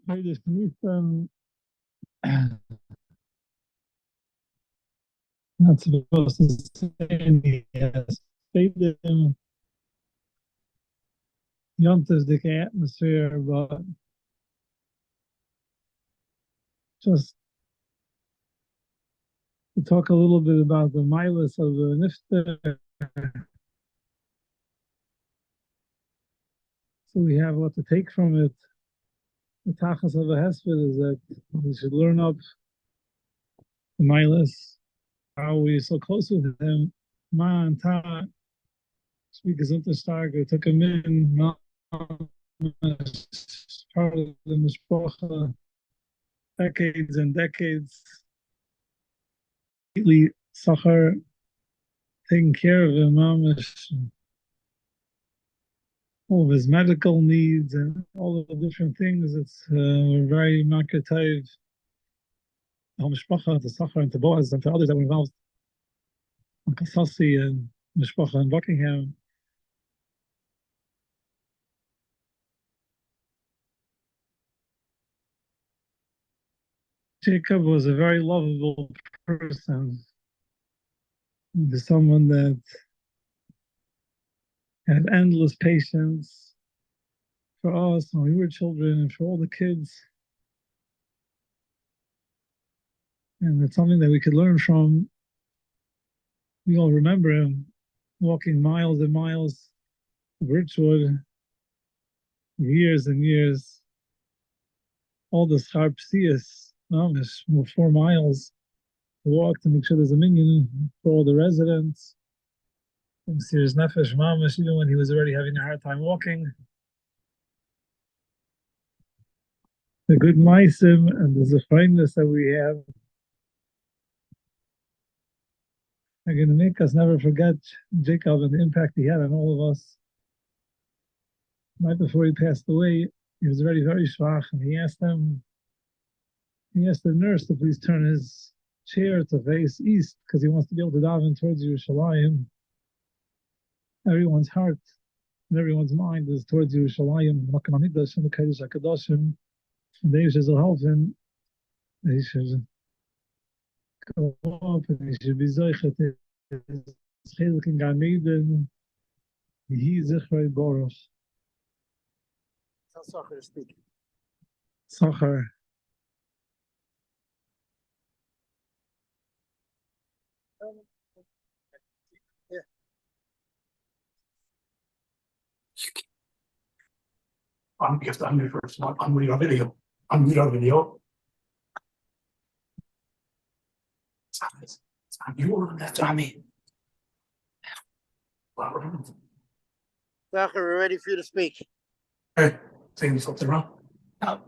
Heilig Nissan, not supposed to say any Spadim, Yontastic atmosphere, but just to talk a little bit about the milas of the Nifter. So we have what to take from it. The tachas of a hesped is that we should learn up the milas, how we're so close with him. Ma and Ta, speak gesundheitsstark, we took him in, Ma, part of the mishpacha, decades and decades, completely Sachar taking care of him, mamish, all of his medical needs and all of the different things. It's very makatayv. Al mishpacha, to Sachar and to Boaz and to others that were involved, Kasasi and mishpacha in Buckingham. Jacob was a very lovable person. He was someone that had endless patience for us when we were children and for all the kids. And it's something that we could learn from. We all remember him walking miles and miles of Birchwood, years and years. All the Scharpsias, 4 miles to walk to make sure there's a minion for all the residents. And Sir's Nefesh Mamish, even when he was already having a hard time walking. The good maisim and the zefindness that we have are going to make us never forget Jacob and the impact he had on all of us. Right before he passed away, he was already very schwach, and he asked the nurse to please turn his chair to face east because he wants to be able to daven towards Yerushalayim. Everyone's heart and everyone's mind is towards Yerushalayim, Makom HaMikdash and the Kodesh HaKadoshim. And they should help him. They should go up and he should be zeichet his chiluk in Gan Eden. Yehi zichrei Baruch. Tell Sachar to speak. Sachar. Yeah. You have to unmute first, not unmute our video. Unmute our video. It's on you, that's on me. Sachar, we're ready for you to speak. Hey, saying something wrong? No.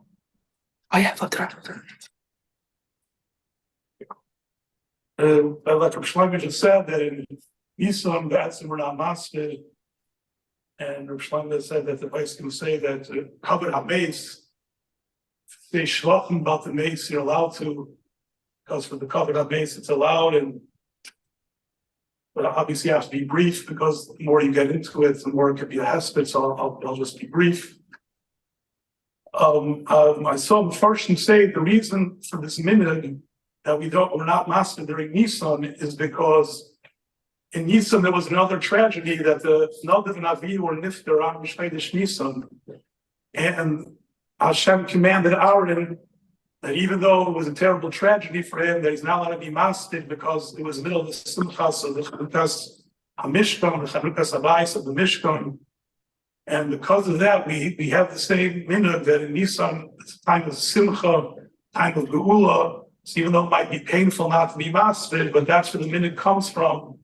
Oh yeah, flip it around. Like Shlomo just said that in Yisrael, that's we're not master. And Shlomo said that the vice can say that covered on mace, they shlochim about the mace, you're allowed to, because for the covered on mace, it's allowed, but obviously you have to be brief because the more you get into it, the more it could be a hesped, so I'll just be brief. I saw Farshim say the reason for this minhag that we're not master during Nisan is because in Nisan there was another tragedy that the Nadav and Avi were nifter on Mishmeidish Nisan, and Hashem commanded Aaron that even though it was a terrible tragedy for him, that he's not allowed to be masted because it was the middle of the Simchas of the Chanukas HaMishkan, the Chanukas Habayis of the Mishkan. And because of that, we have the same minhag that in Nisan, it's a time of Simcha, time of Geula. So even though it might be painful not to be masted, but that's where the minhag comes from,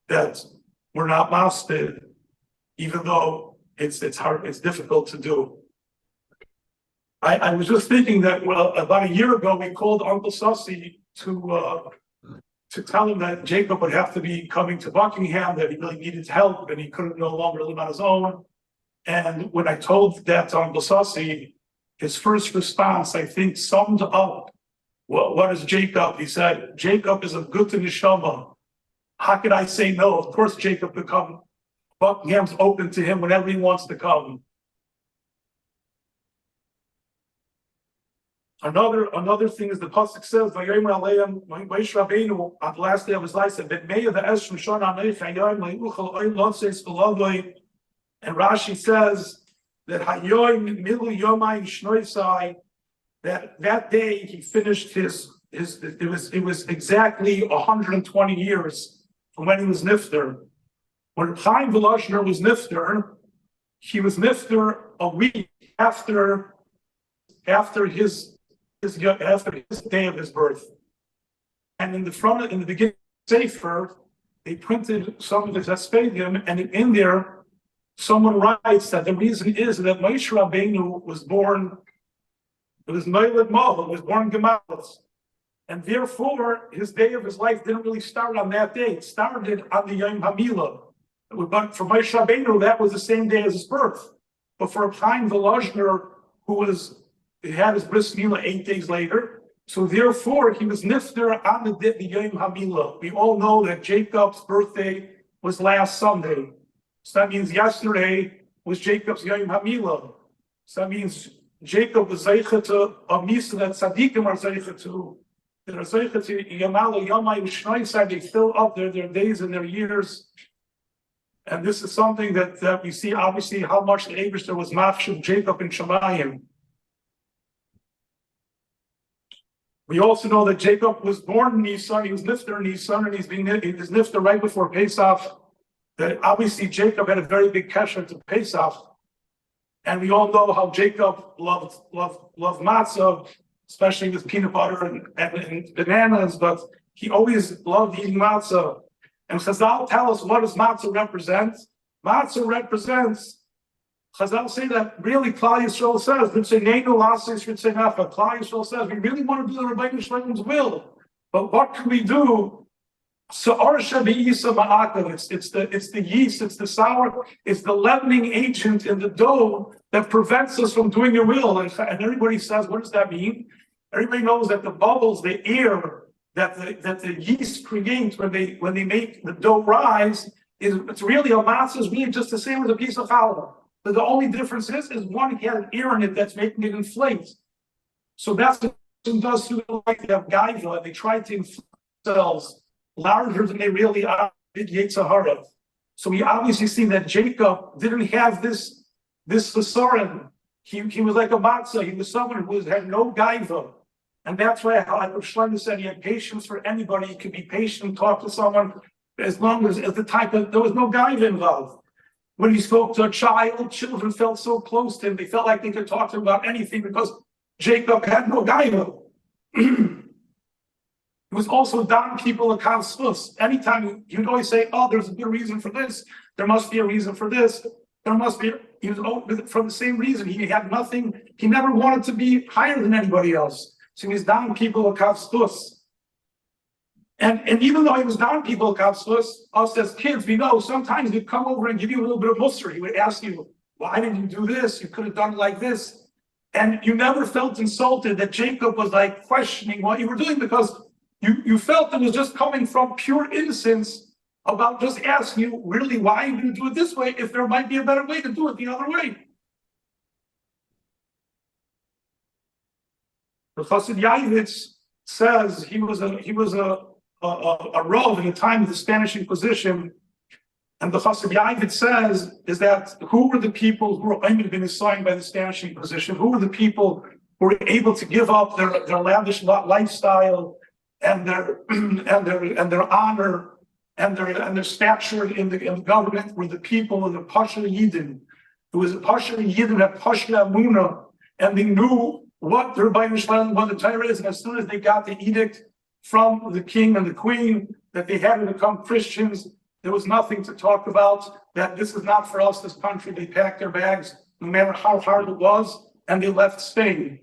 that we're not masted, even though it's hard, it's difficult to do. I was just thinking that, well, about a year ago, we called Uncle Sussi to tell him that Jacob would have to be coming to Buckingham, that he really needed help and he couldn't no longer live on his own. And when I told that to Uncle Sussi, his first response, I think, summed up what is Jacob. He said, Jacob is a good to neshama. How could I say no? Of course, Jacob could come. Buckingham's open to him whenever he wants to come. Another thing is the pasuk says, "Vayomer Aleim Moshe Rabbeinu on the last day of his life said, Bet Meya the Esrim Shon Anei Chayim Leiuchal Oy Lotzeis Belovoi." And Rashi says that Hayoim Milu Yomai Shnoisai, that day he finished his it was exactly 120 years from when he was nifter. When Chaim Volozhiner was nifter, he was nifter a week after his day of his birth. And in the beginning of the Sefer, they printed some of his Hespedium, and in there, someone writes that the reason is that Moshe Rabbeinu was born, it was Meilad Moel, was born Gemalis. And therefore, his day of his life didn't really start on that day. It started on the Yom HaMilah. But for Moshe Rabbeinu, that was the same day as his birth. But for Chaim Volozhiner, he had his bris milah 8 days later, so therefore he was nifter on the Yom HaMilah. We all know that Jacob's birthday was last Sunday. So that means yesterday was Jacob's Yom HaMilah. So that means Jacob was zeicha to a misa that tzaddikim are zeicha to. They're zeicha to Yamala, Yomai, Shnoisai. They fill up their days and their years. And this is something that we see, obviously, how much the Eibishter was mafshuv Jacob and Shemayim. We also know that Jacob was born in Nisan, he was nifter in Nisan, and he was nifter right before Pesach. That obviously Jacob had a very big kesher to Pesach. And we all know how Jacob loved matzah, especially with peanut butter and bananas, but he always loved eating matzah. And Chazal tell us, what does matzah represent? Matzah represents, Chazal say that really Klal Yisrael says, Klal Yisrael says, we really want to do the Rebbeinu Shlomo's will, but what can we do? So Arsha Be'isa Ma'akav, it's the yeast, it's the sour, it's the leavening agent in the dough that prevents us from doing your will. And everybody says, what does that mean? Everybody knows that the bubbles, the air that the yeast creates when they make the dough rise, it's really a matzah, is really just the same as a piece of challah. But the only difference is one has an air in it that's making it inflate. So that's what it does to the like they have gaiva, they try to inflate themselves larger than they really are, big Yetzer Hara. So we obviously see that Jacob didn't have this chesaron. He was like a matzah. He was someone who had no gaiva. And that's why, like Shlomo said, he had patience for anybody. He could be patient, talk to someone, as long as there was no gaiva involved. When he spoke to a child, children felt so close to him. They felt like they could talk to him about anything because Jacob had no gaiva. It was also down people a kavsus. Anytime he would always say, "Oh, there's a good reason for this. There must be a reason for this. There must be." He was from the same reason. He had nothing. He never wanted to be higher than anybody else. So he was down people a kavsus. And even though he was down people a kavsus, us as kids, we know sometimes he'd come over and give you a little bit of mussar. He would ask you, "Why didn't you do this? You could have done it like this." And you never felt insulted that Jacob was like questioning what you were doing because you felt it was just coming from pure innocence about just asking you, really, why are you going to do it this way if there might be a better way to do it the other way? The Chassid Yavitz says he was a Rav in the time of the Spanish Inquisition, and the Chassid Yavitz says is that who were the people who were been assigned by the Spanish Inquisition? Who were the people who were able to give up their lavish lifestyle and their honor and their stature in the government? Were the people of the Pasha Yidin. It was a Pasha Yidin, a Pasha Amuna, and they knew what the Rebbeinu Shlomo, what the Torah is, and as soon as they got the edict from the king and the queen that they had to become Christians, there was nothing to talk about, that this is not for us, this country. They packed their bags, no matter how hard it was, and they left Spain.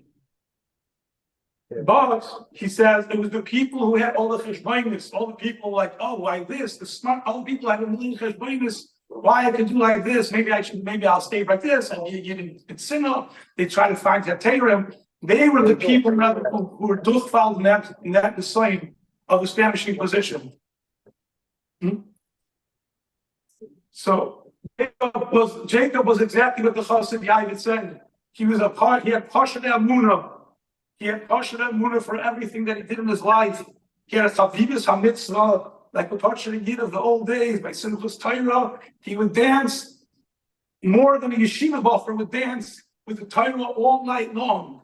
But he says it was the people who had all the cheshbonis, all the people like, oh, why this? The smart, all the people had a million cheshbonis. Why I can do like this? Maybe I'll stay like this. And you didn't sinner. They try to find Taterim. They were the people who were durchfalled in that design of the Spanish Inquisition. So Jacob was exactly what the Chassid Yavitz said. He had Pasha Amuna. He had kosher emunah for everything that he did in his life. He had a chavivus hamitzvah, like the kosher yid of the old days. By Simchas Torah, he would dance more than a yeshiva buffer would dance with the Torah all night long.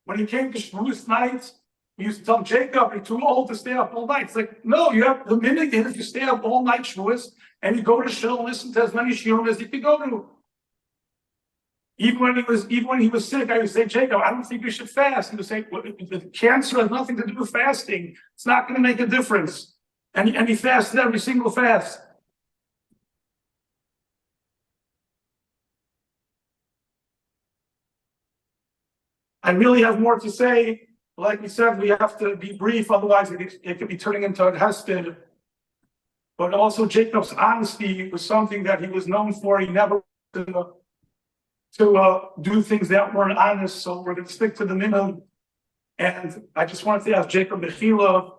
When he came to Shavuos night, he used to tell Jacob, "You're too old to stay up all night." It's like, no, you have the minute is you stay up all night Shavuos and you go to shul and listen to as many shiurim as you can go to. Even when he was sick, I would say, Jacob, I don't think you should fast. He would say, well, the cancer has nothing to do with fasting. It's not going to make a difference. And he fasted every single fast. I really have more to say. Like we said, we have to be brief, otherwise it could be turning into a hesped. But also Jacob's honesty was something that he was known for. He never to do things that weren't honest, so we're going to stick to the minimum. And I just wanted to ask Jacob Mechila,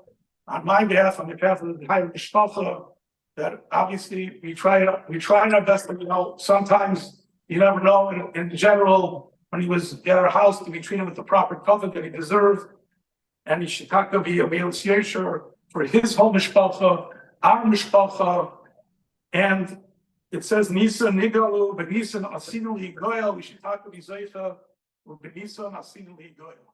on my behalf, on behalf of the Hayim Mishpacha, that obviously we try our best, but sometimes you never know. In general, when he was at our house, we treat him with the proper covenant that he deserved, and he should not be a Me'il Yesher for his whole Mishpacha, our Mishpacha, and it says Nisa Nigalu, but Nisa Asinu Ligoyal, we should talk to Bizaycha, or Benisa Asinu Ligoyal.